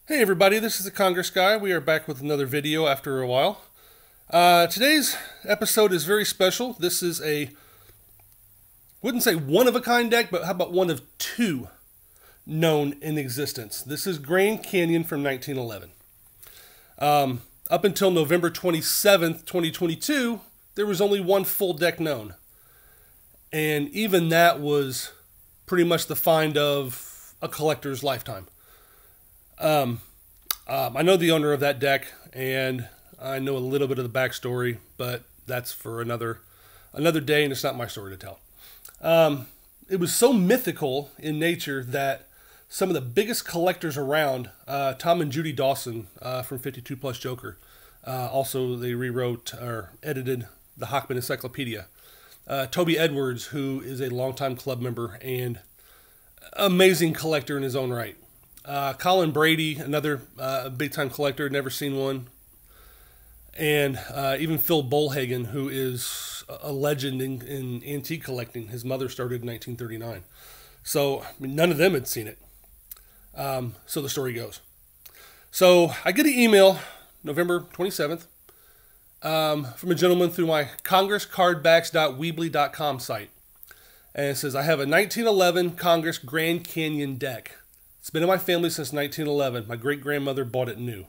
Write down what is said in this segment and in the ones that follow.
Hey everybody, this is the Congress Guy. We are back with another video after a while. Today's episode is very special. This is wouldn't say one-of-a-kind deck, but how about one of two known in existence. This is Grand Canyon from 1911. Up until November 27th, 2022, there was only one full deck known. And even that was pretty much the find of a collector's lifetime. I know the owner of that deck, and I know a little bit of the backstory, but that's for another day, and it's not my story to tell. It was so mythical in nature that some of the biggest collectors around, Tom and Judy Dawson from 52 Plus Joker, also they rewrote or edited the Hockman Encyclopedia. Toby Edwards, who is a longtime club member and amazing collector in his own right. Colin Brady, another big-time collector, never seen one. And even Phil Bullhagen, who is a legend in antique collecting. His mother started in 1939. So I mean, none of them had seen it. So the story goes. So I get an email November 27th from a gentleman through my congresscardbacks.weebly.com site. And it says, I have a 1911 Congress Grand Canyon deck. It's been in my family since 1911. My great-grandmother bought it new.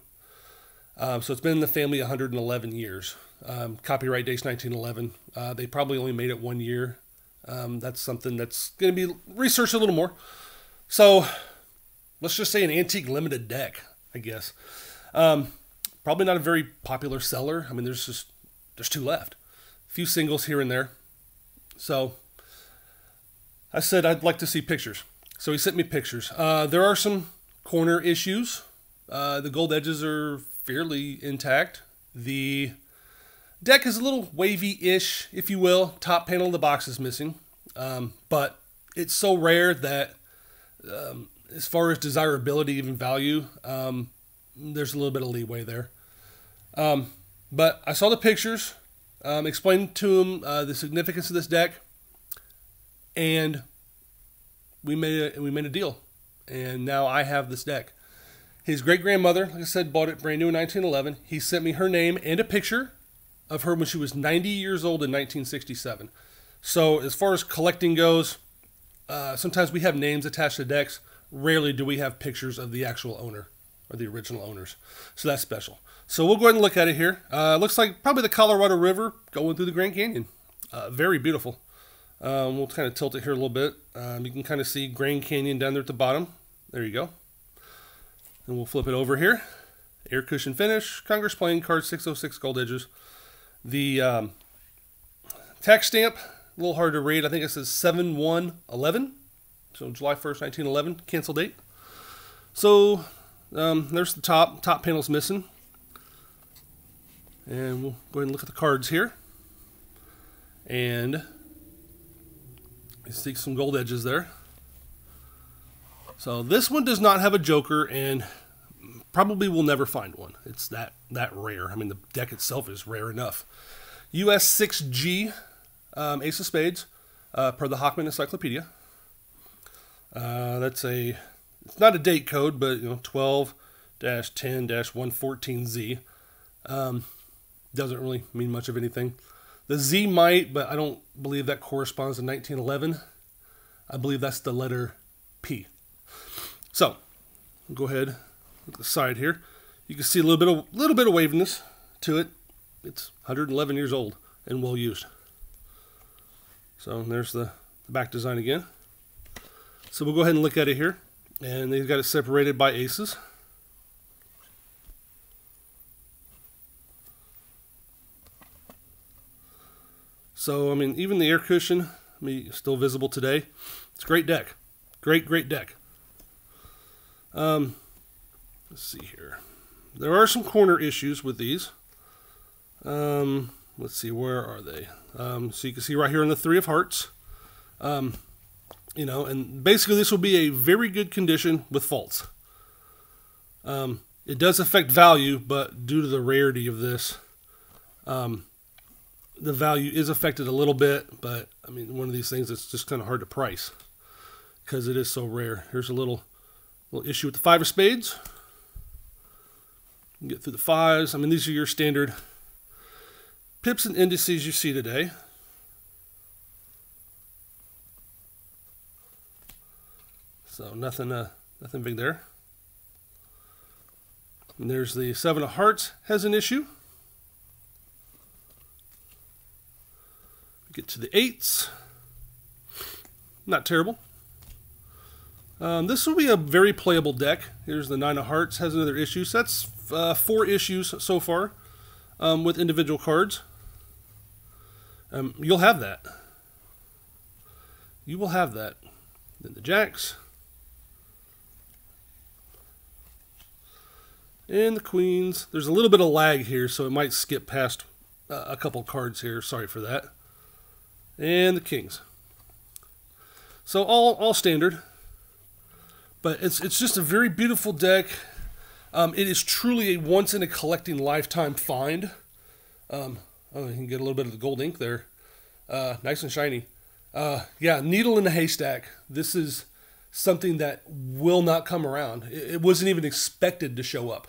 So it's been in the family 111 years. Copyright date's 1911. They probably only made it 1 year. That's something that's going to be researched a little more. So let's just say an antique limited deck, I guess. Probably not a very popular seller. I mean, there's two left. A few singles here and there. So I said I'd like to see pictures. So he sent me pictures. There are some corner issues. The gold edges are fairly intact. The deck is a little wavy-ish, if you will. Top panel of the box is missing. But it's so rare that as far as desirability, even value, there's a little bit of leeway there. But I saw the pictures, explained to him the significance of this deck, and we made a deal, and now I have this deck. His great-grandmother, like I said, bought it brand new in 1911. He sent me her name and a picture of her when she was 90 years old in 1967. So as far as collecting goes, sometimes we have names attached to decks. Rarely do we have pictures of the actual owner or the original owners. So that's special. So we'll go ahead and look at it here. Looks like probably the Colorado River going through the Grand Canyon. Very beautiful. We'll kind of tilt it here a little bit. You can kind of see Grand Canyon down there at the bottom. There you go. And we'll flip it over here. Air cushion finish. Congress playing card 606 gold edges. The tax stamp, a little hard to read. I think it says 7/1/11. So July 1st, 1911. Cancel date. So there's the top. Top panel's missing. And we'll go ahead and look at the cards here. And you see some gold edges there. So this one does not have a joker, and probably will never find one. It's that rare. I mean, the deck itself is rare enough. US 6G, Ace of Spades, per the Hockman Encyclopedia. It's not a date code, but 12-10-114Z. Doesn't really mean much of anything. The Z might, but I don't believe that corresponds to 1911. I believe that's the letter P. So, we'll go ahead, look at the side here. You can see a little bit of waviness to it. It's 111 years old and well used. So there's the back design again. So we'll go ahead and look at it here. And they've got it separated by aces. So, I mean, even the air cushion, still visible today. It's a great deck. Great deck. Let's see here. There are some corner issues with these. Let's see, where are they? So you can see right here in the 3 of hearts. And basically this will be a very good condition with faults. It does affect value, but due to the rarity of this, the value is affected a little bit, but I mean, one of these things that's just kind of hard to price because it is so rare. Here's a little issue with the 5 of spades. Get through the 5s. I mean, these are your standard pips and indices you see today. So nothing big there. And there's the 7 of hearts has an issue. Get to the 8s. Not terrible. This will be a very playable deck. Here's the 9 of hearts has another issue. So that's 4 issues so far with individual cards. You'll have that. You will have that. Then the jacks. And the queens. There's a little bit of lag here, so it might skip past a couple cards here. Sorry for that. And the kings. So all standard. But it's just a very beautiful deck. It is truly a once-in-a-collecting lifetime find. Oh, you can get a little bit of the gold ink there. Nice and shiny. Yeah, needle in a haystack. This is something that will not come around. It wasn't even expected to show up.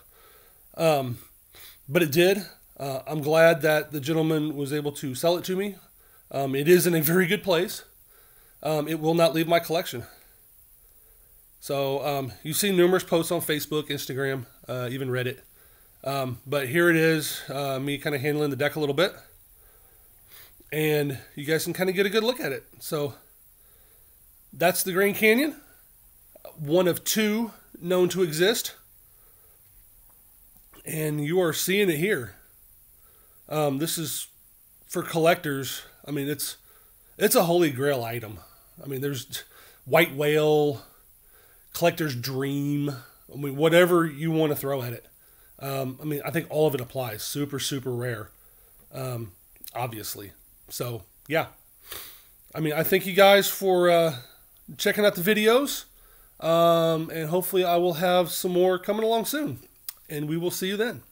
But it did. I'm glad that the gentleman was able to sell it to me. It is in a very good place. It will not leave my collection. So you've seen numerous posts on Facebook, Instagram, even Reddit. But here it is, me kind of handling the deck a little bit. And you guys can kind of get a good look at it. So that's the Grand Canyon. One of 2 known to exist. And you are seeing it here. This is for collectors. I mean, it's a holy grail item. I mean, there's white whale, collector's dream. I mean, whatever you want to throw at it. I mean, I think all of it applies. Super, super rare. Obviously. So, yeah. I mean, I thank you guys for checking out the videos. And hopefully I will have some more coming along soon. And we will see you then.